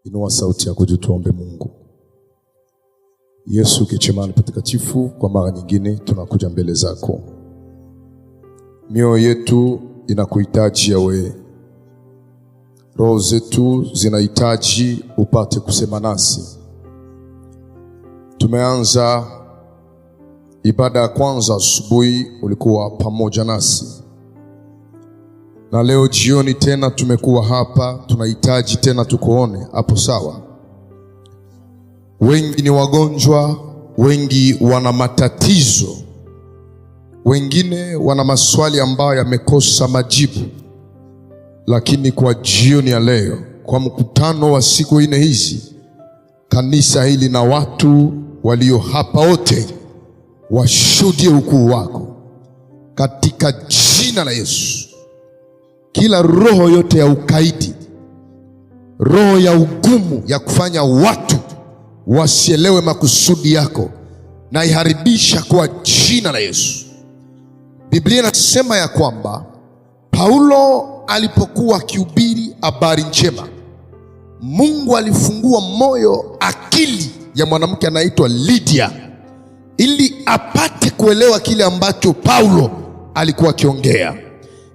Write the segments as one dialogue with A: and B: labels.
A: Inua sauti yako juu tuombe Mungu. Yesu Kichemani patakatifu, kwa mara nyingine tunakuja mbele zako. Mioyo yetu inakuhitaji wewe. Roho zetu zinahitaji upate kusema nasi. Tumeanza ibada ya kwanza asubuhi, ulikuwa pamoja nasi. Na leo jioni tena tumekuwa hapa, tunahitaji tena tukuone hapo sawa. Wengi ni wagonjwa, wengi wana matatizo, wengine wana maswali ambayo yamekosa majibu. Lakini kwa jioni ya leo, kwa mkutano wa siku 4 hizi, kanisa hili na watu walio hapa wote washuhudie ukuu wako katika jina la Yesu. Kila roho yote ya ukaidi, roho ya ugumu ya kufanya watu wasielewe makusudi yako, na iharibisha kwa jina la Yesu. Biblia inasema ya kwamba Paulo alipokuwa akihubiri habari njema, Mungu alifungua moyo, akili ya mwanamke anaitwa Lydia, ili apate kuelewa kile ambacho Paulo alikuwa akiongea.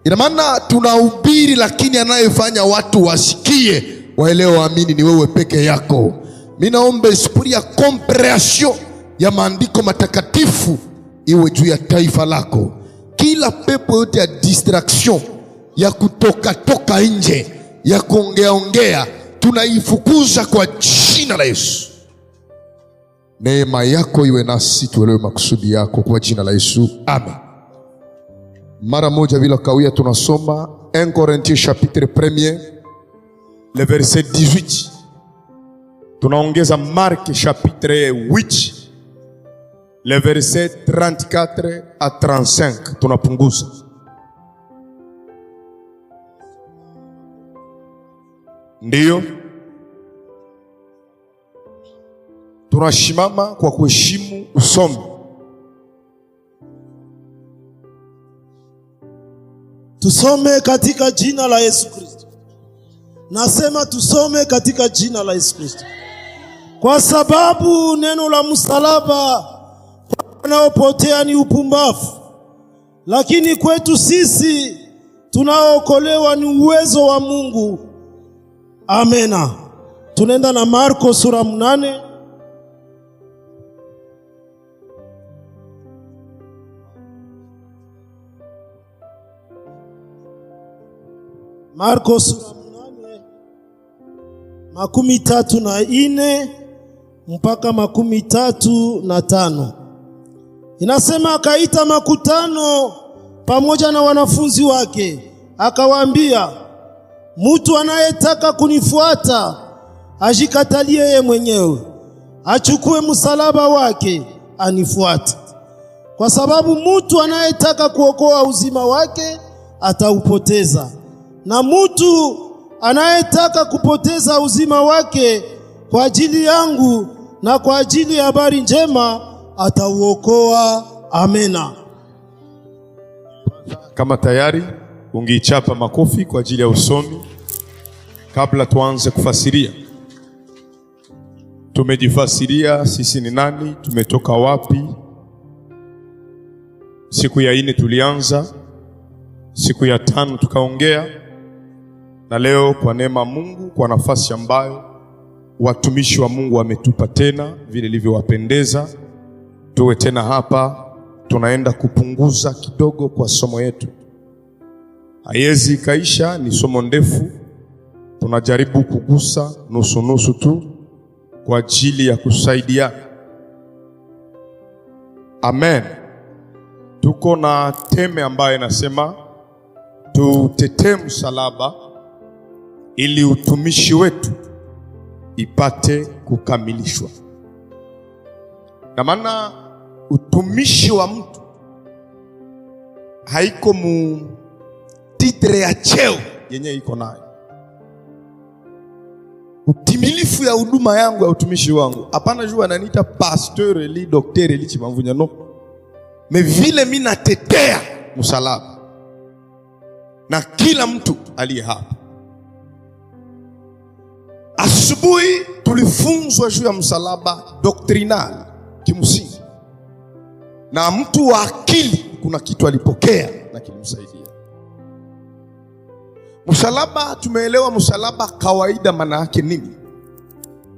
A: Ina maana tunahubiri, lakini anayefanya watu wasikie, waelewe, waamini ni wewe peke yako. Mimi naomba esprit ya comprehension ya maandiko matakatifu iwe juu ya taifa lako. Kila pepo yote ya distraction, ya kutoka nje, ya kuongea, tunaifukuza kwa jina la Yesu. Neema yako iwe nasi, tuelewe makusudi yako kwa jina la Yesu. Amen. Mara moja bila kawia tunasoma 1 Corinthiens chapitre 1 le verset 18. Tunaongeza Mark chapitre 8 le verset 34 à 35. Tunapunguza. Ndiyo, tunashimama kwa kuheshimu usomi.
B: Tusome katika jina la Yesu Kristo. Nasema tusome katika jina la Yesu Kristo. Kwa sababu neno la msalaba wanaopotea ni upumbavu, lakini kwetu sisi tunaookolewa ni uwezo wa Mungu. Amena. Tunaenda na Marko sura 8. Marko sura 8 34 mpaka 35. Inasema, akaita makutano pamoja na wanafunzi wake, akawaambia, mtu anayetaka kunifuata ajikatalie yeye mwenyewe, achukue msalaba wake anifuate. Kwa sababu mtu anayetaka kuokoa uzima wake ataupoteza, na mtu anayetaka kupoteza uzima wake kwa ajili yangu na kwa ajili ya habari njema atauokoa. Amena.
A: Kama tayari, ungeichapa makofi kwa ajili ya usomi kabla tuanze kufasiria. Tumejifasiria sisi ni nani, tumetoka wapi. Siku ya 4 tulianza, siku ya 5 tukaongea, na leo kwa neema Mungu, kwa nafasi ambayo watumishi wa Mungu wametupa tena vile ilivyowapendeza, tuwe tena hapa. Tunaenda kupunguza kidogo kwa somo yetu. Haiwezi kaisha, ni somo ndefu. Tunajaribu kugusa nusu tu kwa ajili ya kusaidia. Amen. Tuko na teme ambayo inasema tutetee msalaba ili utumishi wetu ipate kukamilishwa. Na maana utumishi wa mtu haiko mu titre ya cheo yenye iko nayo. Utimilifu ya huduma yangu ya utumishi wangu, hapana jua ananiita pasteur eli docteur eli Chimamvunya, no. Me vile mimi natetea msalaba na kila mtu aliye hapa asubuhi tulifunzwa juu ya msalaba doctrinal kimsingi, na mtu wa akili kuna kitu alipokea na kilimsaidia. Msalaba, tumeelewa msalaba kawaida maana yake nini.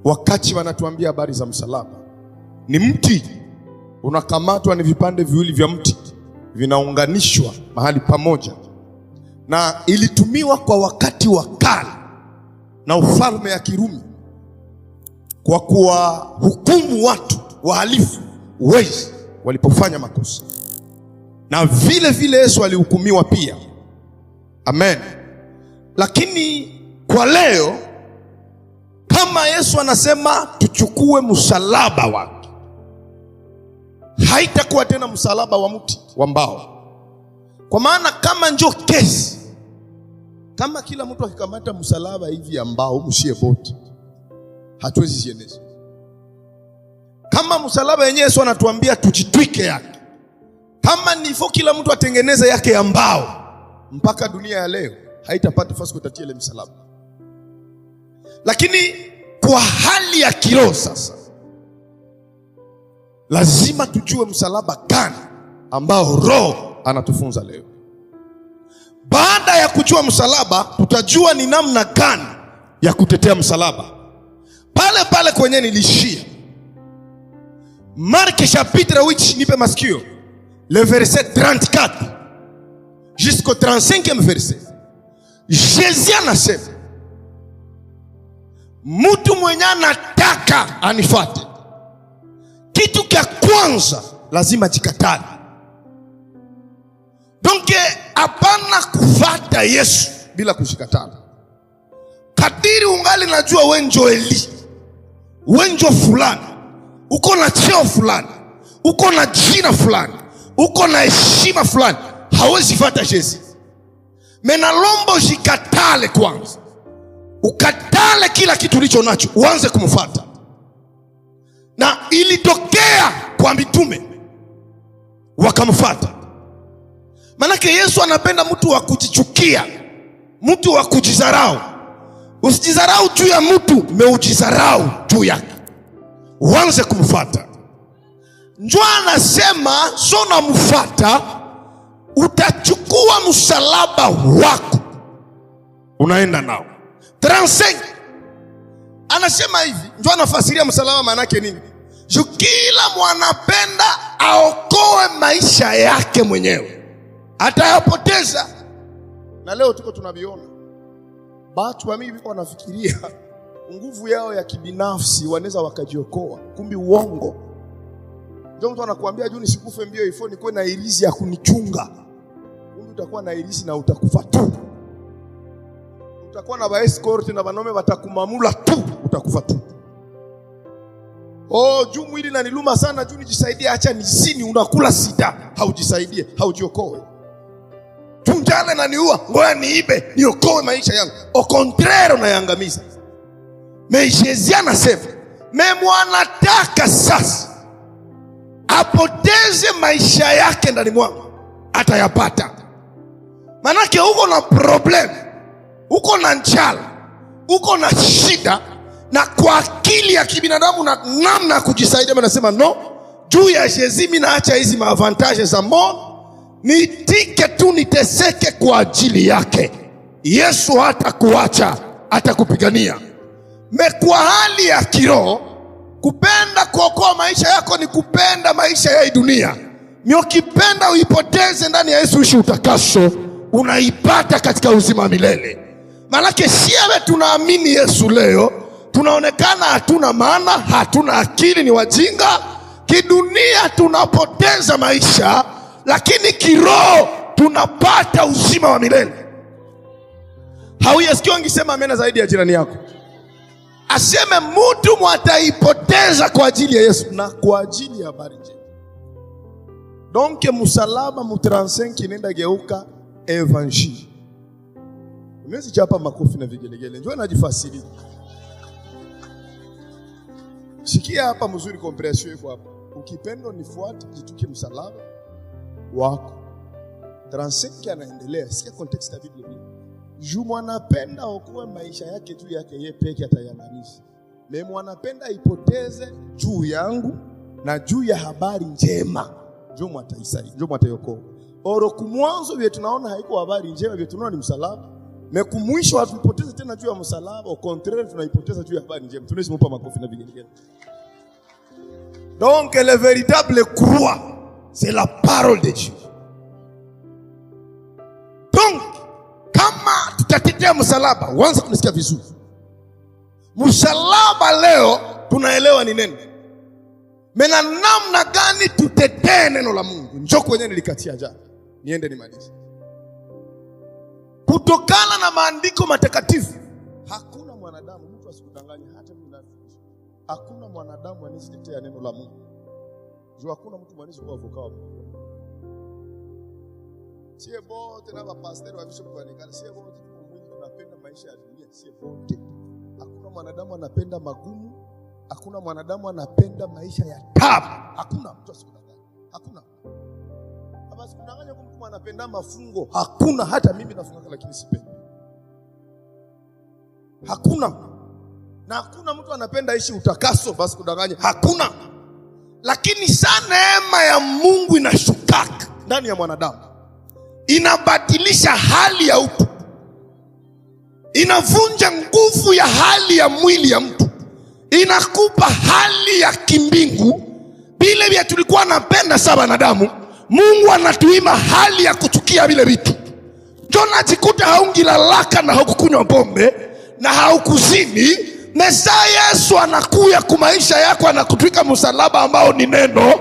A: Wakati wanatuambia habari za msalaba, ni mti unakamatwa, ni vipande viwili vya mti vinaunganishwa mahali pamoja, na ilitumiwa kwa wakati wa kale na ufalme ya Kirumi kwa kuwahukumu watu wahalifu, wezi walipofanya makosa, na vile vile Yesu alihukumiwa pia. Amen. Lakini kwa leo, kama Yesu anasema tuchukue msalaba wake, haitakuwa tena msalaba wa mti wa mbao. Kwa maana kama njoo kesi, kama kila mtu akikamata msalaba hivi ya mbao mshie boti, hatuwezi zieneza. Kama msalaba yenyewe Yesu anatuambia tujitwike yake, kama nifo kila mtu atengeneze yake ya mbao, mpaka dunia ya leo haitapata nafasi kutatia ile msalaba. Lakini kwa hali ya kiroho sasa, lazima tujue msalaba gani ambao Roho anatufunza leo. Baada ya kujua msalaba, tutajua ni namna gani ya kutetea msalaba. Pale pale kwenye nilishia, Mark chapitre 8, nipe masikio, le verset 34 jusqu'au 35e verset. Jésus anasema, mtu mwenye anataka anifuate, kitu cha kwanza lazima jikatale. Donc hapana kufuata Yesu bila kushikatana. Kadiri ungali najua wenjo Eli, wenjo fulani, uko na cheo fulani, uko na jina fulani, uko na heshima fulani, hawezi fuata Yesu. Mena lombo jikatale kwanza. Ukatale kila kitu ulicho nacho, uanze kumfuata. Na ilitokea kwa mitume wakamfuata. Manake Yesu anapenda mtu wa kujichukia, mtu wa kujizarau. Usijizarau juu ya mtu, meujizarau juu yake, uanze kumfuata. Njoo anasema so na mfuata, utachukua msalaba wako unaenda nao. 35 anasema hivi, njoo anafasiria msalaba maana yake nini. Kila mwanapenda aokoe maisha yake mwenyewe, atayapoteza. Na leo tuko tunaviona watu wa mimi wanafikiria nguvu yao ya kibinafsi wanaweza wakajiokoa, kumbi uongo. Ndio mtu anakuambia juu nisikufe mbio ifo nikuwe na irizi ya kunichunga. Kumbi utakuwa na irizi na utakufa tu. Utakuwa na ba escort na wanaume watakumamula tu, utakufa tu. Oh, juu mwili na niluma sana, juu nijisaidie, acha nisini, unakula sida, haujisaidie, haujiokoe. Tunjale na niua, ngoja niibe, niokoe maisha yangu. Au contraire unayangamiza. Jésus anasema, anataka sasa apoteze maisha yake ndani mwangu, atayapata. Manake uko na problem, uko na njala, uko na shida, na kwa akili ya kibinadamu na namna ya kujisaidia anasema no, juu ya Yesu mimi naacha hizi maavantage za mbona, nitike tu niteseke kwa ajili yake. Yesu hatakuacha, atakupigania. Kwa hali ya kiroho, kupenda kuokoa maisha yako ni kupenda maisha ya dunia. Ukipenda uipoteze ndani ya Yesu, ishi utakaso, unaipata katika uzima milele. Malaki siawe tunaamini Yesu leo, tunaonekana hatuna maana, hatuna akili, ni wajinga. Kidunia tunapoteza maisha, lakini kiroho tunapata uzima wa milele. Hauyasikio angisema amena zaidi ya jirani yako. Aseme mtu mwataipoteza kwa ajili ya Yesu na kwa ajili ya habari njema. Donc msalaba mu 35 inaenda geuka evangeli. Unaweza chapa makofi na vigelegele. Njoo najifasiri. Sikia hapa mzuri, compression iko hapa. Ukipenda nifuate, jituke msalaba wako. 35 anaendelea. Sikia context ya Biblia.
B: Jumu anapenda okoe maisha yake juu yake yeye peke atayamanisha. Mimi anapenda ipoteze juu yangu na juu ya habari njema. Jumu ataisaidia, Jumu atayokoa. Oro kumwanzo vile tunaona haiko habari njema, vile tunaona ni msalaba. Mekumwisho hatupoteze tena juu ya msalaba, au contraire tunaipoteza juu ya habari njema. Tunaweza kumpa makofi na vigelegele. Donc le véritable croix, c'est la parole de Dieu. Donc kama tutatetea msalaba, wanza kunisikia vizuri. Msalaba leo tunaelewa ni neno. Mena namna gani tutetee neno la Mungu? Njoo kwenye nilikatia jana. Niende nimalize. Kutokana na maandiko matakatifu, hakuna mwanadamu, mtu asikudanganye hata mimi nafikiri. Hakuna mwanadamu anayesitetea neno la Mungu. Jua hakuna mtu mwanisi kwa avoka wa Mungu. Sie bote na pastor wa bishop wanikana, sie bote tunapenda maisha ya dunia, sie bote. Hakuna mwanadamu anapenda magumu, hakuna mwanadamu anapenda maisha ya taabu. Hakuna mtu asikudanganye. Hakuna. Basi kudanganya kwa mtu anapenda mafungo. Hakuna, hata mimi nafunga lakini sipendi. Hakuna. Na hakuna mtu anapenda ishi utakaso, basi kudanganya. Hakuna. Lakini sana neema ya Mungu inashukaka ndani ya mwanadamu. Inabadilisha hali ya utu. Inavunja nguvu ya hali ya mwili ya mtu. Inakupa hali ya kimbingu. Bile vya tulikuwa napenda saba wanadamu, Mungu anatuima hali ya kuchukia vile vitu. Jona jikuta haungilalaka na haukukunywa pombe na haukuzini. Mesa Yesu anakuya kumaisha yako, anakutwika msalaba ambao ni neno.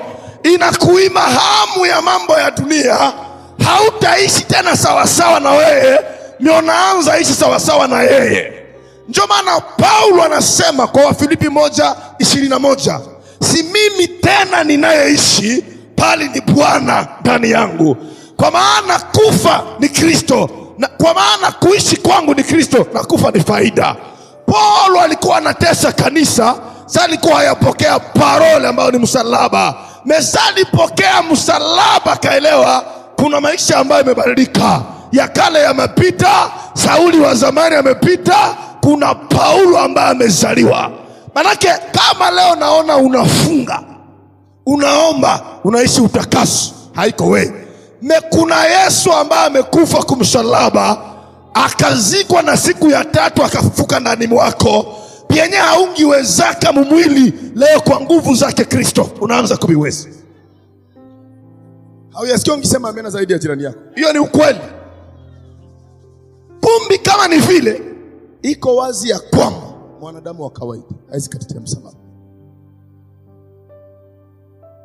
B: Inakuima hamu ya mambo ya dunia. Hautaishi tena sawasawa na wewe, ni unaanza ishi sawasawa na yeye. Ndio maana Paulo anasema kwa Wafilipi 1:21, si mimi tena ninayeishi, bali ni Bwana ndani yangu. Kwa maana kufa ni Kristo, na kwa maana kuishi kwangu ni Kristo na kufa ni faida. Paulo alikuwa anatesa kanisa, sasa alikuwa hayapokea parole ambayo ni msalaba. Mesali pokea msalaba, kaelewa kuna maisha ambayo yamebadilika. Ya kale yamepita, Sauli wa zamani amepita, kuna Paulo ambaye amezaliwa. Manake kama leo naona unafunga, unaomba, unaishi utakaso, haiko wewe. Kuna Yesu ambaye amekufa kumsalaba, akazikwa na siku ya 3 akafufuka ndani mwako. Pienye haungiwezaka mumwili, leo kwa nguvu zake Kristo unaanza kubiweza. Hauyasikia ungisema amena zaidi ya jirani yako. Hiyo ni ukweli. Kumbi kama ni vile, iko wazi ya kwamba mwanadamu wa kawaida haizi katetea msalaba.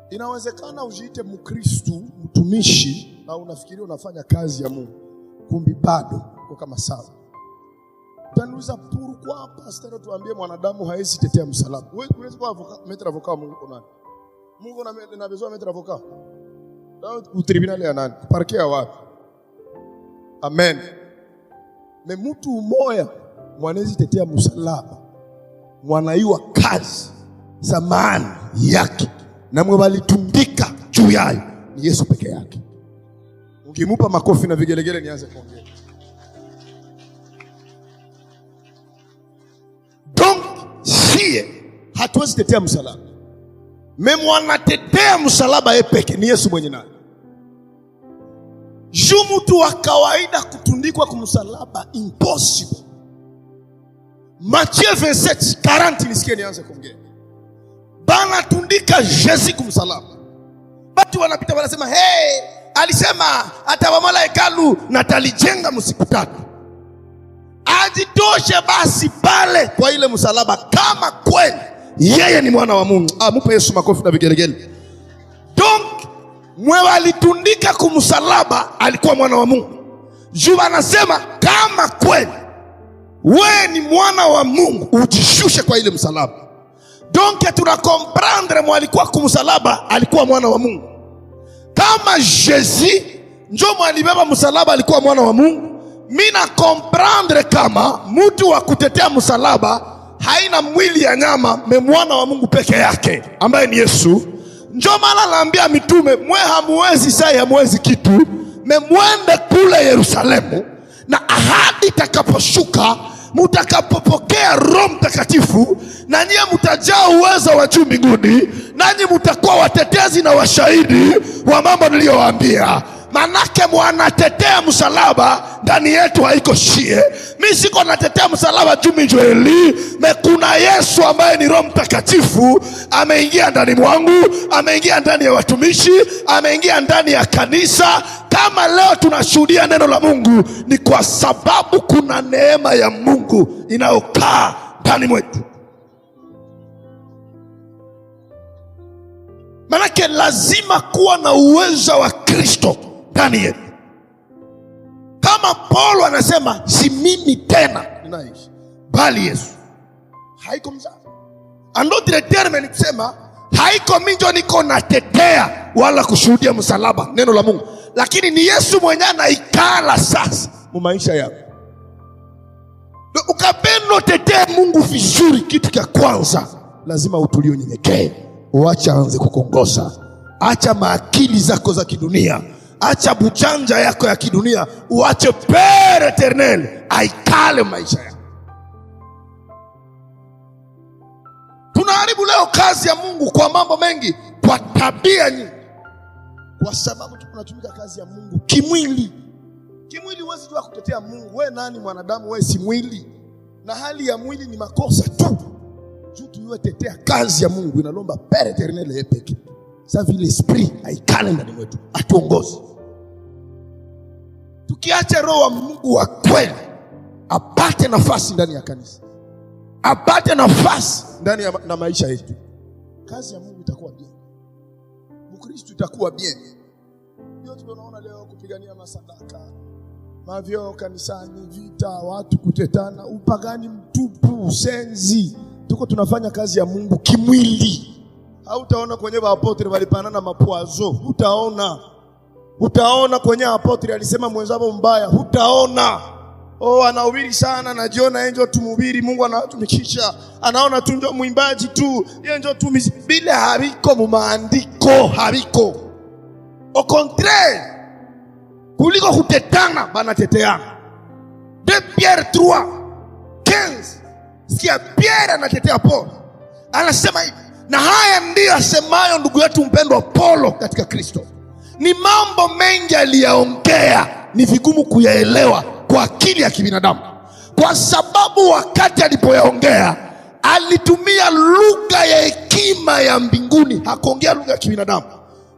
B: Inawezekana ujiite Mkristu, mtumishi, na unafikiria unafanya kazi ya Mungu. Kumbi bado uko kama sawa. Utanuliza pourquoi pastor tuambie mwanadamu haizi tetea msalaba. Wewe unaweza kuwa mettre avocat Mungu kwa nani? Mungu na besoin mettre avocat. Au tribunal ya nani? Parquet wapi? Amen. Me mtu umoya mwanezi tetea msalaba, mwanaiwa kazi zamani yake na mwalitundika juu yayo ni Yesu peke yake. Ungimupa makofi na vigelegele nianze kuongea. Donc sie hatuwezi tetea msalaba. Mwana tetea msalaba yeye peke ni Yesu mwenye nani. Mtu wa kawaida kutundikwa kumsalaba impossible. Matthieu 27:40 nisikie nianze kuongea. Bana tundika Yesu kumsalaba. Watu wanapita wanasema hey, alisema atawamola hekalu na talijenga msiku 3. Ajitoshe basi pale kwa ile msalaba kama kweli yeye ni mwana wa Mungu. Mupe Yesu makofi na vigelegele. Donc mwewe alitundika kumsalaba alikuwa mwana wa Mungu. Juba anasema kama kweli wewe ni mwana wa Mungu, ujishushe kwa ile msalaba. Donc tunakomprendre mwa alikuwa kumsalaba alikuwa mwana wa Mungu. Kama Yesu ndio mwalibeba msalaba alikuwa mwana wa Mungu, mimi na comprendre kama mtu wa kutetea msalaba haina mwili ya nyama, mwana wa Mungu peke yake ambaye ni Yesu. Njoo maana naambia mitume, mwe hamuwezi sai hamuwezi kitu, mwende kule Yerusalemu
A: na ahadi itakaposhuka, mutakapopokea Roho Mtakatifu, na nyie mtajaa uwezo wa juu mbinguni, nanyi mtakuwa watetezi na washahidi wa mambo niliyowaambia. Manake mwanatetea msalaba ndani yetu, haiko shie. Mimi siko natetea msalaba juu mijoeli. Kuna Yesu ambaye ni Roho Mtakatifu ameingia ndani mwangu, ameingia ndani ya watumishi, ameingia ndani ya kanisa. Kama leo tunashuhudia neno la Mungu, ni kwa sababu kuna neema ya Mungu inayokaa ndani mwetu. Manake lazima kuwa na uwezo wa Kristo ndani yetu. Kama Paulo anasema, si mimi tena ninaishi, bali Yesu. Haiko mzaha. Another term ni kusema, haiko mimi ndio niko natetea wala kushuhudia msalaba, neno la Mungu, lakini ni Yesu mwenyewe anaikala sasa mu maisha yako. Ukapenda tetee Mungu vizuri, kitu cha kwanza lazima utulie, unyenyekee, uache aanze kukongoza. Acha maakili zako za kidunia, acha bujanja yako ya kidunia, uache Pere Eternel aikale maisha yako. Tunaharibu leo kazi ya Mungu kwa mambo mengi, kwa tabia nyingi, kwa sababu tunatumika kazi ya Mungu kimwili. Kimwili huwezi tu kutetea Mungu. Wewe nani mwanadamu? Wewe si mwili, na hali ya mwili ni makosa tu. Juu tuwe tetea kazi ya Mungu, inalomba Pere Eternel yepeke. Sasa vile esprit aikale ndani mwetu, atuongoze. Tukiacha Roho wa Mungu wa kweli apate nafasi ndani ya kanisa, apate nafasi ndani ya na maisha yetu, kazi ya Mungu itakuwa bien, Mkristo itakuwa bien. Ndio tunaona leo kupigania masadaka, mavyo kanisani, vita, watu kutetana, upagani mtupu, senzi. Tuko tunafanya kazi ya Mungu kimwili. Hautaona kwenye apotre walipanana mapoazo, utaona kwenye apotre alisema mwenzao mbaya, utaona. Anahubiri sana, anajiona enjo tumhubiri, Mungu anatumikisha, anaona tu ndio mwimbaji tu, yeye ndio tu, bila habiko mu maandiko, habiko. Au contraire, kuliko kutetana bana teteana. 2 Pierre 3:15, sikia Pierre anatetea Paulo, anasema hivi, na haya ndiyo asemayo ndugu yetu mpendwa Paulo katika Kristo. Ni mambo mengi aliyaongea, ni vigumu kuyaelewa kwa akili ya kibinadamu, kwa sababu wakati alipoyaongea alitumia lugha ya hekima ya mbinguni, hakuongea lugha ya kibinadamu.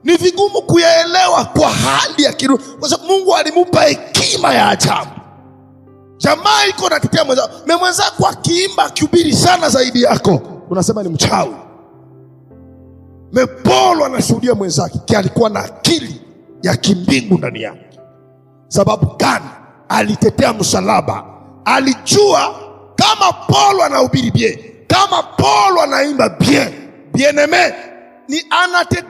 A: Ni vigumu kuyaelewa kwa hali ya kiroho, kwa sababu Mungu alimupa hekima ya ajabu. Jamaa iko natetea mwenzako akiimba, akihubiri sana zaidi yako, unasema ni mchawi. Paulo anashuhudia mwenzake alikuwa na akili ya kimbingu ndani yake. Sababu gani? Alitetea msalaba. Alijua kama Paulo anahubiri bien, kama Paulo anaimba bien, bien-aimé, ni anatetea.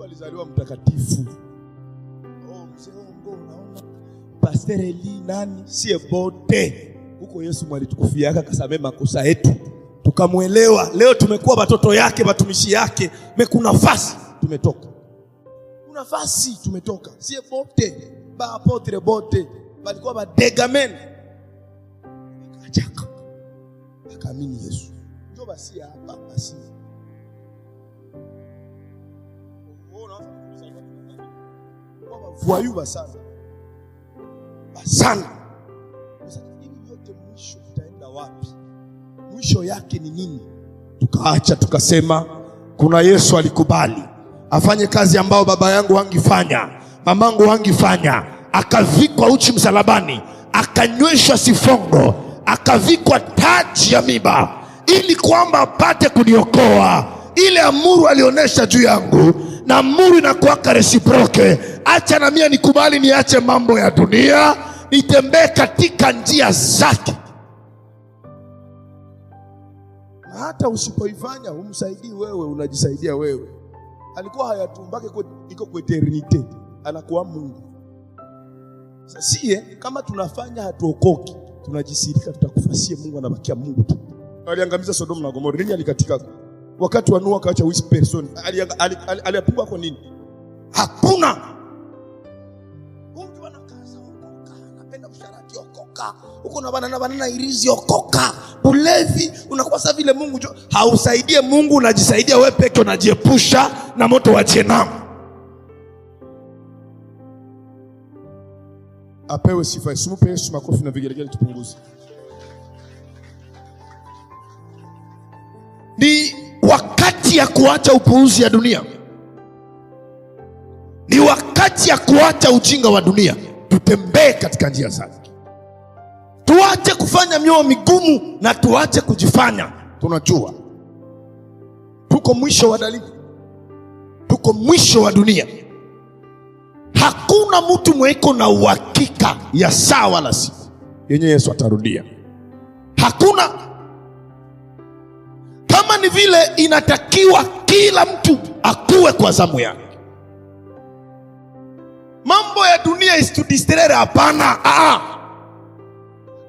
A: Alizaliwa mtakatifu. Mzee wangu unaona Pastor Eli nani? Sie bote. Huko Yesu mwalitukufia akasamea makosa yetu, tukamuelewa. Leo tumekuwa watoto yake, watumishi yake. Kuna nafasi tumetoka. Kuna nafasi tumetoka. Sie bote, ba apotre bote, walikuwa ba degamen. Akachaka. Akaamini Yesu. Ndio basi hapa basi. Voyou sana. Sasa hivi yote mwisho itaenda wapi? Mwisho yake ni nini? Tukaacha tukasema kuna Yesu alikubali afanye kazi ambayo baba yangu hangefanya, mamangu hangefanya. Akavikwa uchi msalabani, akanyweshwa sifongo, akavikwa taji ya miba, ili kwamba apate kuniokoa. Ile amuru alionyesha juu yangu, na amuru inakuwa reciproke. Acha na mimi nikubali, niache mambo ya dunia, nitembee katika njia zake.
B: hata usipoifanya umsaidii wewe, unajisaidia wewe. Alikuwa hayatumbake iko kwa eternity, anakuwa Mungu. Sasa kama tunafanya hatuokoki, tunajisirika, tutakufasie Mungu, anabakia Mungu tu. Aliangamiza Sodoma na Gomora, nini alikatika? Wakati wa Noa akaacha which person? Aliapigwa kwa nini? Hakuna. Mungu anakaza okoka, anapenda usharati okoka. Uko na banana irizi okoka. Ulevi unakuwa sawa vile Mungu hausaidie Mungu, unajisaidia wewe peke, unajiepusha na moto wa jehanamu. Apewe sifa. Simupe Yesu makofi na vigelegele tupunguze. Ni wakati ya kuacha upuuzi ya dunia. Ni wakati ya kuacha ujinga wa dunia. Tutembee katika njia zake. Tuache kufanya mioyo migumu na tuache kujifanya tunajua. Tuko mwisho wa dalili. Tuko mwisho wa dunia. Hakuna mtu mweko na uhakika ya saa wala siku yenye Yesu atarudia. Hakuna. Kama ni vile inatakiwa kila mtu akue kwa zamu yake. Mambo ya dunia isitudistrere, hapana.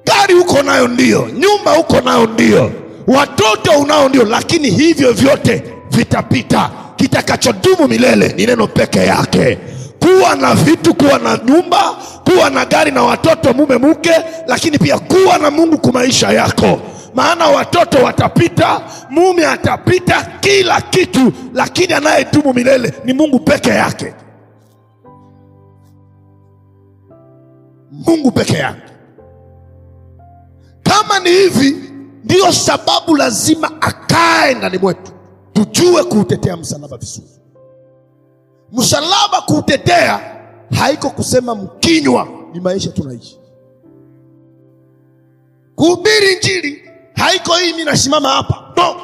B: Gari uko nayo ndio, nyumba uko nayo ndio, watoto unao ndio, lakini hivyo vyote vitapita. Kitakachodumu milele ni neno peke yake. Kuwa na vitu, kuwa na nyumba, kuwa na gari na watoto, mume mke, lakini pia kuwa na Mungu kwa maisha yako. Maana watoto watapita, mume atapita, kila kitu, lakini anayedumu milele ni Mungu peke yake. Mungu peke yake. Kama ni hivi, ndio sababu lazima akae ndani mwetu, tujue kuutetea msalaba vizuri. Msalaba kuutetea haiko kusema mkinywa, ni maisha tunaishi. Kuhubiri injili haiko hii mimi nasimama hapa, no.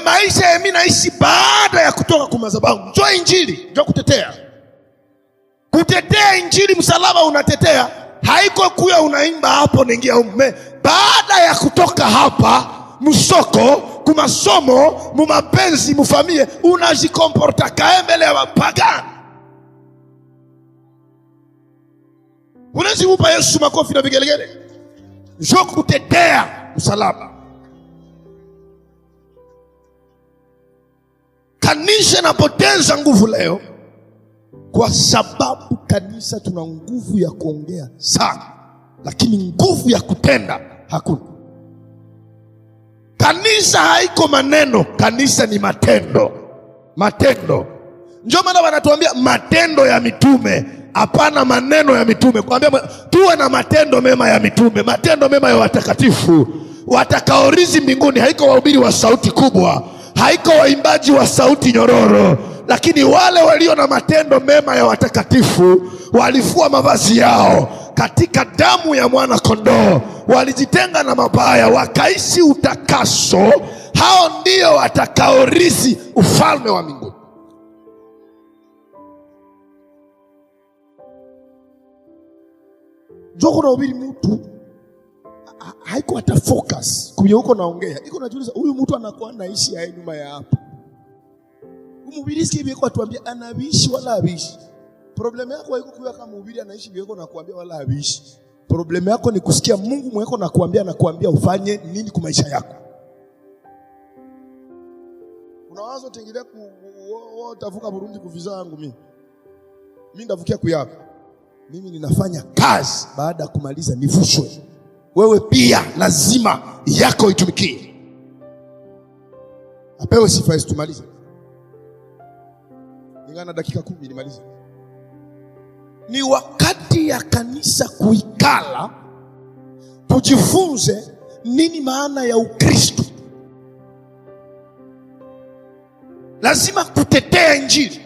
B: Maisha mimi naishi baada ya kutoka kwa madhabahu. Njoo injili, njoo kutetea. Kutetea injili, msalaba unatetea, haiko kuya unaimba hapo naingia ume. Baada ya kutoka hapa, msoko, kumasomo, mumapenzi, mufamie, unajikomporta kaembele ya wapagani. Unazimupa Yesu makofi na vigelegele. Njoo kutetea msalaba. Kanisa napoteza nguvu leo kwa sababu kanisa tuna nguvu ya kuongea sana, lakini nguvu ya kutenda hakuna. Kanisa haiko maneno, kanisa ni matendo. Matendo. Ndio maana wanatuambia matendo ya mitume, hapana maneno ya mitume. Kuambia tuwe na matendo mema ya mitume, matendo mema ya watakatifu watakaorithi mbinguni. Haiko wahubiri wa sauti kubwa, haiko waimbaji wa sauti nyororo, lakini wale walio na matendo mema ya watakatifu walifua mavazi yao katika damu ya mwana kondoo, walijitenga na mabaya, wakaishi utakaso. Hao ndio watakaorithi ufalme wa mbinguni. Joko na ubiri mtu haiko hata focus kwenye uko naongea. Iko najiuliza huyu mtu anakuwa anaishi ya nyuma ya hapa. Mhubiri hivi kwa tuambia anabishi wala abishi. Problem yako haiko kuwa kama mhubiri anaishi biweko na kuambia wala abishi. Problem yako ni kusikia Mungu mweko na kuambia ufanye nini kwa maisha yako. Unawazo tengelea utavuka Burundi kuviza yangu mimi. Mimi ndavukia kuyako. Mimi ninafanya kazi, baada ya kumaliza nivushwe. Wewe pia lazima yako itumikie. Apewe sifa Yesu. Tumalize. Ningana dakika 10 nimalize. Ni wakati ya kanisa kuikala, tujifunze nini maana ya Ukristo. Lazima kutetea injili.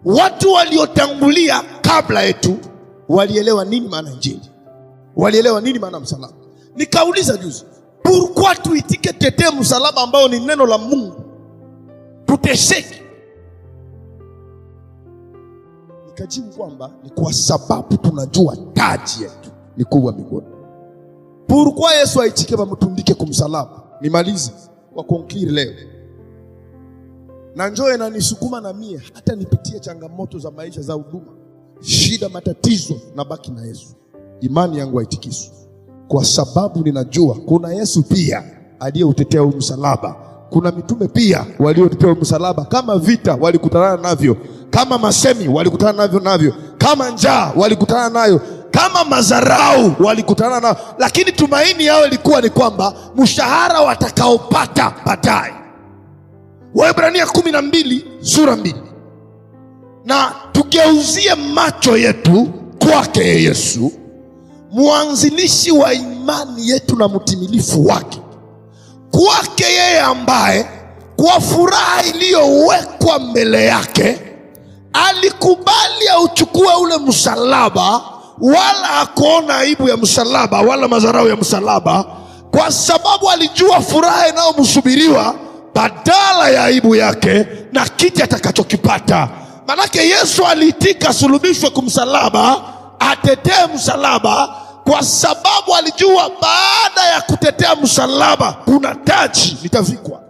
B: Watu waliotangulia kabla yetu walielewa nini maana injili, walielewa nini maana msalaba. Nikauliza juzi, pourquoi tuitike tetee msalaba ambao ni neno la Mungu tuteseke? Nikajibu kwamba ni kwa sababu tunajua taji yetu ni kubwa mbinguni. Pourquoi Yesu aitike bamutundike kumsalaba?
A: nimalize kwa conclure leo. Na njoo inanisukuma na mie hata nipitie changamoto za maisha za huduma, shida, matatizo, na baki na Yesu. Imani yangu haitikiswi, kwa sababu ninajua kuna Yesu pia aliyeutetea huu msalaba. Kuna mitume pia waliotetea huu msalaba. Kama vita walikutana navyo, kama masemi walikutana navyo, kama njaa walikutana nayo, kama madharau walikutana nao, lakini tumaini yao ilikuwa ni kwamba mshahara watakaopata baadaye. Waebrania 12 sura 2. Na tugeuzie macho yetu kwake Yesu, mwanzilishi wa imani yetu na mtimilifu wake. Kwake yeye ambaye kwa furaha iliyowekwa mbele yake alikubali auchukue ule msalaba, wala hakuona aibu ya msalaba wala madharau ya msalaba, kwa sababu alijua furaha inayomsubiriwa badala ya aibu yake na kiti atakachokipata. Manake Yesu aliitika sulubishwe kumsalaba, atetee msalaba, kwa sababu alijua baada ya kutetea msalaba kuna taji litavikwa.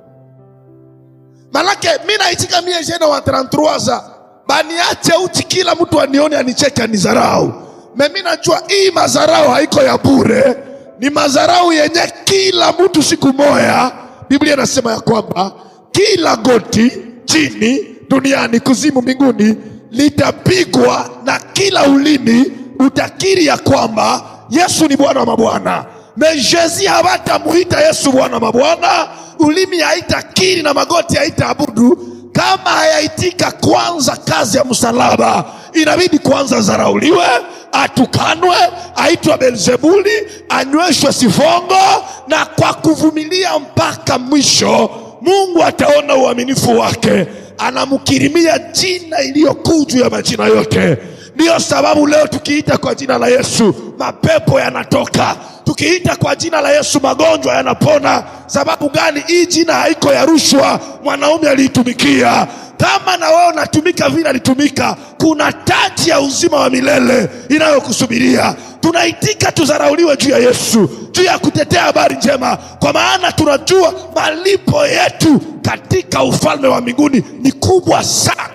A: Manake mimi naitika mie jena wa 33 baniache uchi kila mtu anione anicheke anizarau. Mimi najua hii mazarau haiko ya bure, ni mazarau yenye kila mtu siku moja. Biblia inasema ya kwamba kila goti chini duniani, kuzimu, mbinguni litapigwa, na kila ulimi utakiri ya kwamba Yesu ni Bwana wa mabwana. Na Yesu hawatamuita Yesu Bwana wa mabwana, ulimi haitakiri na magoti haitaabudu kama hayaitika kwanza kazi ya msalaba. Inabidi kwanza zarauliwe, atukanwe, aitwe Beelzebuli, anyweshwe sifongo, na kwa kuvumilia mpaka mwisho Mungu ataona uaminifu wake, anamkirimia jina iliyokuu juu ya majina yote. Ndiyo sababu leo tukiita kwa jina la Yesu mapepo yanatoka, tukiita kwa jina la Yesu magonjwa yanapona. Sababu gani? Hii jina haiko ya rushwa, mwanaume aliitumikia. Kama na wewe unatumika vile alitumika, kuna taji ya uzima wa milele inayokusubiria. Tunaitika tuzarauliwe juu ya Yesu, juu ya kutetea habari njema, kwa maana tunajua malipo yetu katika ufalme wa mbinguni ni kubwa sana.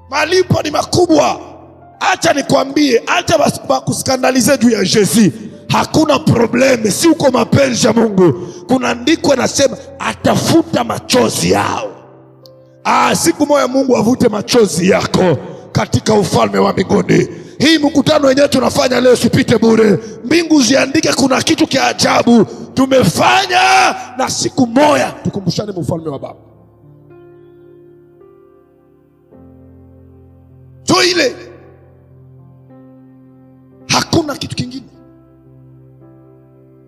A: Malipo ni makubwa. Acha nikwambie, acha kuskandalize juu ya Yesu. Hakuna probleme, si uko mapenzi ya Mungu. Kuna andiko nasema atafuta machozi yao. Siku moja Mungu avute machozi yako katika ufalme wa mbinguni. Hii mkutano wenyewe tunafanya leo sipite bure. Mbingu ziandike kuna kitu kia ajabu tumefanya, na siku moja tukumbushane ufalme wa Baba. So ile hakuna kitu kingine.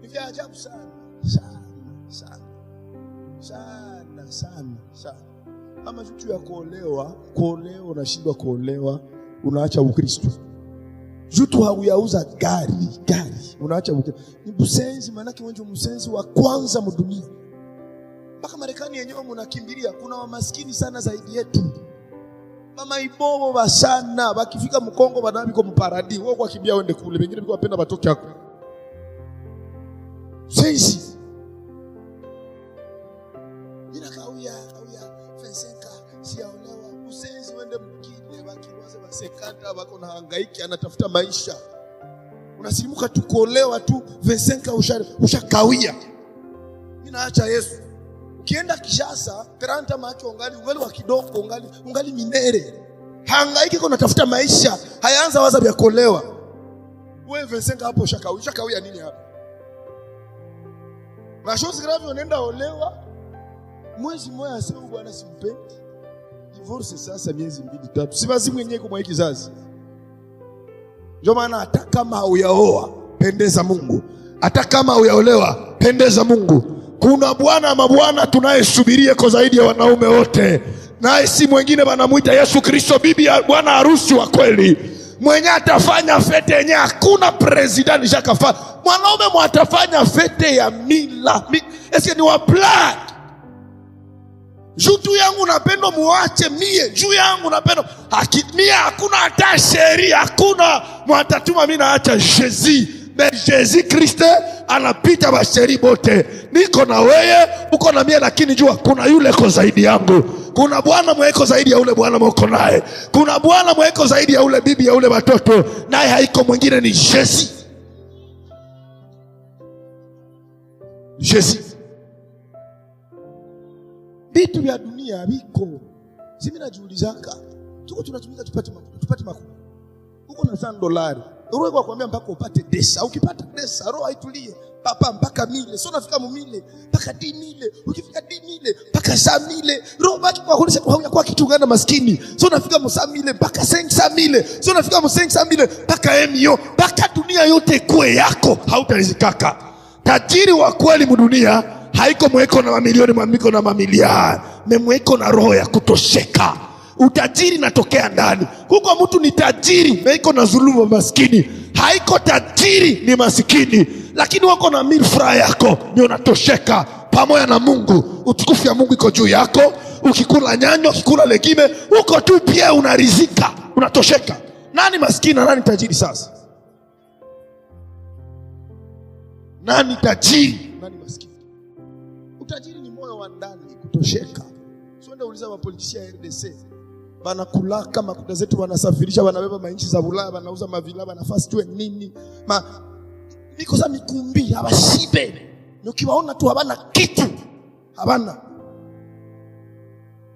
A: Ni vya ajabu sana sana sana sana sana sana. Ama vitu ya kuolewa unashindwa kuolewa, unaacha Ukristo. Vitu hauyauza gari unaacha Ukristo. Ni busenzi, manake wengi msenzi wa kwanza mdunia. Mpaka Marekani yenyewe mnakimbilia, kuna wamaskini sana zaidi yetu. Mama ibobo basana bakifika mkongo badami kwa mparadi, wao kwa kibia wende kule, wengine biko wapenda batoke yako. Sensi ina kauya fensenka siaolewa, usenzi wende mkine bakiwaze basekata bako na hangaiki anatafuta maisha. Unasilimuka tu kuolewa tu fensenka ushakawia. Mimi naacha Yesu. Ukienda Kishasa, Peranta maki ungali wa kidogo, ungali minere. Hangaiki kwa natafuta maisha, hayaanza waza vya kuolewa. Wewe Vincent hapo ushakawia nini hapa? Na shozi grave unaenda olewa. Mwezi mmoja asema bwana simpendi. Divorce sasa miezi 2-3. Si basi mwenyewe kwa kizazi. Ndio maana hata kama huyaoa, pendeza Mungu. Hata kama huyaolewa, pendeza Mungu. Kuna Bwana mabwana tunayesubiria kwa zaidi ya wanaume wote, naye si mwingine banamuita Yesu Kristo, bibi ya bwana harusi wa kweli, mwenye atafanya fete yenye hakuna president shakafanya. Mwanaume mwatafanya fete ya mila. Eske ni wa blood? Juu yangu napendo muache mie, juu yangu napendo mie, hakuna hata sheria, hakuna mwatatuma mimi naacha Yesu. Mais Jésus Christ anapita basheri bote. Niko na wewe, uko na mie, lakini jua kuna yule ko zaidi yangu. Kuna Bwana mweko zaidi ya ule Bwana mweko naye. Kuna Bwana mweko zaidi ya ule bibi ya ule watoto, naye haiko mwingine, ni Jésus. Jésus. Vitu vya dunia viko. Simi najiulizaka, tuko tunatumika tupate makubwa. Uko na $100. Roho kwa kuambia mpaka upate desa. Ukipata desa, roho haitulie. Papa mpaka 1000. Sio nafika mumile mpaka 10,000. Ukifika 10,000 mpaka 100,000. Roho baki kwa kuonesha kwa hauya kwa kitu gani maskini. Sio nafika 100,000 mpaka 500,000. Sio nafika 500,000 mpaka 1,000,000. Mpaka dunia yote kuwe yako, hautalizikaka. Tajiri wa kweli mdunia haiko mweko na mamilioni, mamiko na mamiliari. Memweko na roho ya kutosheka. Utajiri natokea ndani. Huko mtu ni tajiri, meiko na dhulumu maskini. Haiko tajiri, ni maskini. Lakini wako na milfra yako, ni unatosheka pamoja na Mungu. Utukufu ya Mungu iko juu yako. Ukikula nyanya, ukikula legime, uko tu pia unarizika, unatosheka. Nani maskini na nani tajiri sasa? Nani tajiri, nani maskini? Utajiri ni moyo wa ndani, kutosheka. Siwende uliza mapolitisia ya RDC. Banakulaka makuta zetu, wanasafirisha, wanabeba mainchi za Ulaya, wanauza mavila, wanafasi tuwe nini. Niko za mikumbi, hawashibe. Ukiwaona tu habana kitu. Habana.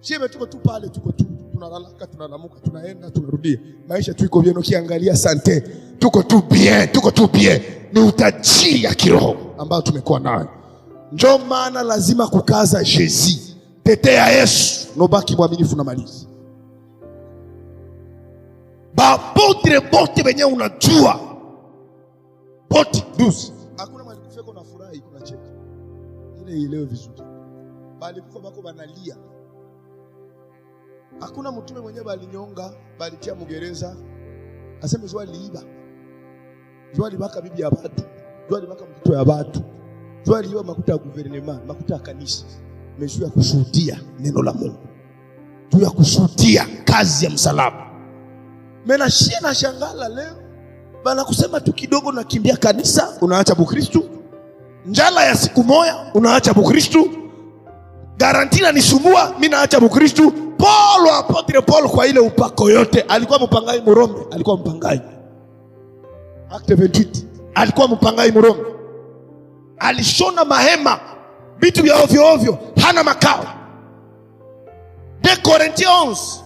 A: Shibe tuko tu pale, tuko tu. Tunalalaka, tunalamuka, tunaenda, tunarudia. Maisha tu iko bien, ukiangalia sante. Tuko tu bien, tuko tu bien. Ni utajiri ya kiroho ambao tumekuwa nayo. Ndio maana lazima kukaza Jésus. Tetea Yesu, nobaki mwaminifu na malizi. Bapotre bote benye unajua. Bote, duzi. Hakuna malikufeka unafurahi, kuna cheka. Ile ileo vizuri. Bali kufa bako banalia. Hakuna mtume mwenye balinyonga, balitia mugereza. Aseme jua liiba. Jua libaka bibi ya watu. Jua libaka mtoto ya watu. Jua liiba makuta ya gouvernement, makuta ya kanisa. Meshu ya kushuhudia neno la Mungu. Tu ya kushuhudia kazi ya msalaba. Mena shia na shangala leo. Bana kusema tu kidogo na kimbia kanisa, unaacha Bukristu. Njala ya siku moja, unaacha Bukristu. Garantina nisumbua, mimi naacha Bukristu. Paulo, apotre Paulo kwa ile upako yote, alikuwa mpangai Murome, alikuwa mpangai. Acte 28, alikuwa mpangai Murome. Alishona mahema, vitu vya ovyo ovyo, hana makao. De Corinthians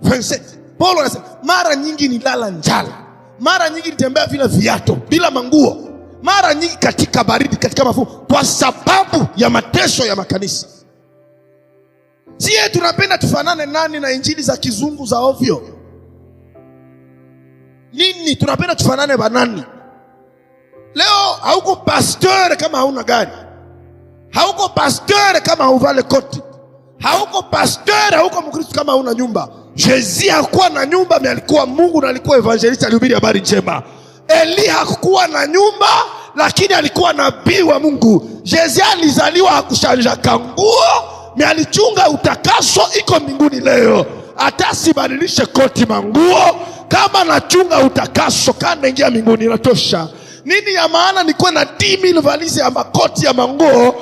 A: 27, Paulo anasema mara nyingi nilala njala, mara nyingi nitembea bila viatu, bila manguo, mara nyingi katika baridi, katika mafua, kwa sababu ya mateso ya makanisa. Sie tunapenda tufanane nani na injili za kizungu za ovyo? Nini tunapenda tufanane banani? Leo hauko pastor kama hauna gari. Hauko pastor kama hauvale koti. Hauko pastor, hauko mkristo kama hauna nyumba. Jésus hakuwa na nyumba, bali alikuwa Mungu na alikuwa evangelist, alihubiri habari njema. Eli hakuwa na nyumba, lakini alikuwa nabii wa Mungu. Jésus alizaliwa hakushanja kanguo, na alichunga utakaso, iko mbinguni leo. Hata sibadilishe koti manguo, kama nachunga utakaso kana ingia mbinguni inatosha. Nini ya maana nikuwa na 10,000 valise ya makoti ya manguo,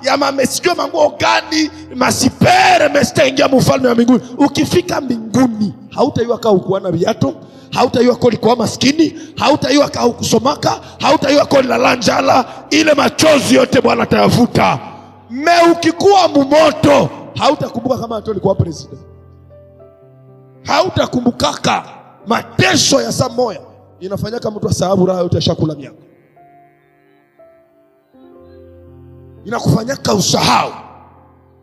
A: ya mamesijua manguo gani, masipere mestaingia mfalme wa mbinguni. Ukifika mbinguni, hautaiwa kaa ukuwa na viatu, hautaiwa kodi kwa maskini, hautaiwa kaa ukusomaka, hautaiwa kodi la lanjala. Ile machozi yote Bwana atayafuta. Ukikuwa mumoto, hautakumbuka kama Antoni kwa president. Hautakumbukaka mateso ya Samoya. Inafanyaka mtu asahabu raha yote ashakula miaka. Inakufanyaka usahau.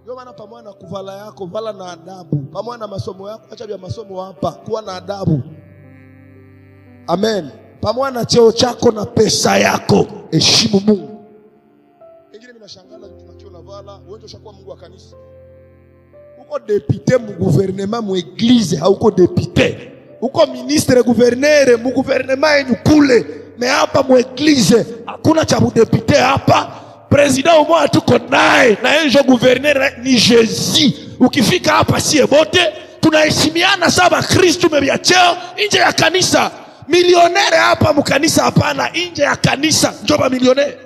A: Ndio maana pamoja na kuvala yako, vala na adabu. Pamoja na masomo yako, acha vya masomo hapa, kuwa na adabu. Amen. Pamoja na cheo chako na pesa yako, heshimu Mungu. Wengine mnashangala tunachio na vala, wewe ushakuwa Mungu wa kanisa. Uko député mu gouvernement mu église, hauko député. Uko ministre gouverneur mu gouvernement yenu kule, me hapa mu église hakuna cha député hapa. President umoja tuko naye, na yeye gouverneur ni Jésus. Ukifika hapa sie bote tunaheshimiana sawa Kristo, mebia cheo nje ya kanisa.
C: milionere hapa mkanisa hapana, nje ya kanisa ndio ba milionere.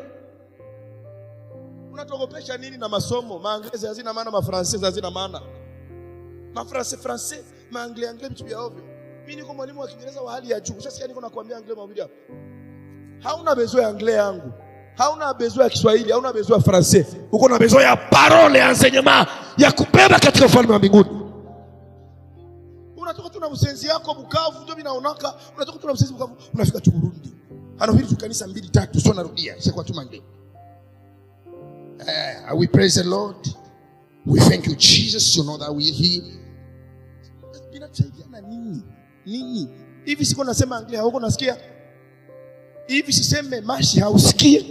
B: Unatogopesha nini na masomo? Maanglezi hazina maana, mafransese hazina maana. Mafransese, maanglezi vitu vya ovyo. Mimi niko mwalimu wa Kiingereza wa hali ya juu. Ushasikia niko nakwambia anglais mawili hapa. Hauna besoin ya anglais yangu. Hauna besoin ya Kiswahili, hauna besoin ya Francais. Uko na besoin ya parole, ya enseignement, ya kubeba katika ufalme wa mbinguni. Unatoka tu na msenzi yako Bukavu, ndio binaonaka, unatoka tu na msenzi Bukavu, unafika tu Burundi. Anahubiri tu kanisa 2 3, sio narudia, sio kwa tu mande. We praise the Lord. We thank you Jesus, you know that we are here. Binasaidiana nini? Hivi siko nasema anglais, huko nasikia? Hivi siseme mashi hausikie?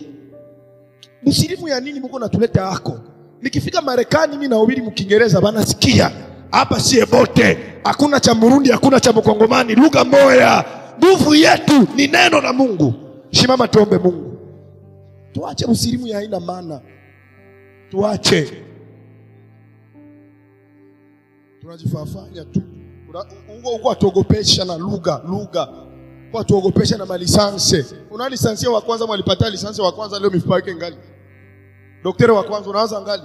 B: Msilimu ya nini mko natuleta hako? Nikifika Marekani mimi nahubiri mkiingereza bana sikia. Hapa sie bote. Hakuna cha Burundi, hakuna cha Mkongomani, lugha moja. Nguvu yetu ni neno la Mungu. Shimama tuombe Mungu. Tuache msilimu ya haina maana. Tuache. Tunajifafanya tu. Uko atogopesha na lugha. Kwa tuogopesha na malisanse. Una lisansia wa kwanza mwalipata lisansia wa kwanza leo mifupa yake ngali. Daktari wa kwanza unaanza ngali.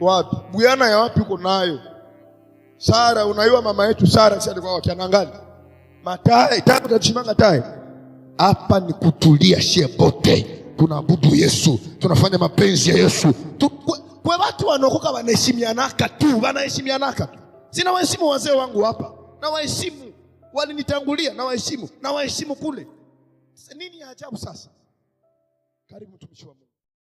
B: Wapi? Buyana ya wapi uko nayo? Sara, unaiwa mama yetu Sara si alikuwa wapi anangali? Matae, tangu tutachimanga tae. Hapa ni kutulia shebote. Tunaabudu Yesu, tunafanya mapenzi ya Yesu. Kwa watu wanokoka wanaheshimianaka tu, wanaheshimianaka. Sina waheshimu wazee wangu hapa. Na waheshimu walinitangulia, na waheshimu kule. Nini ya ajabu sasa? Karibu mtumishi wa Mungu.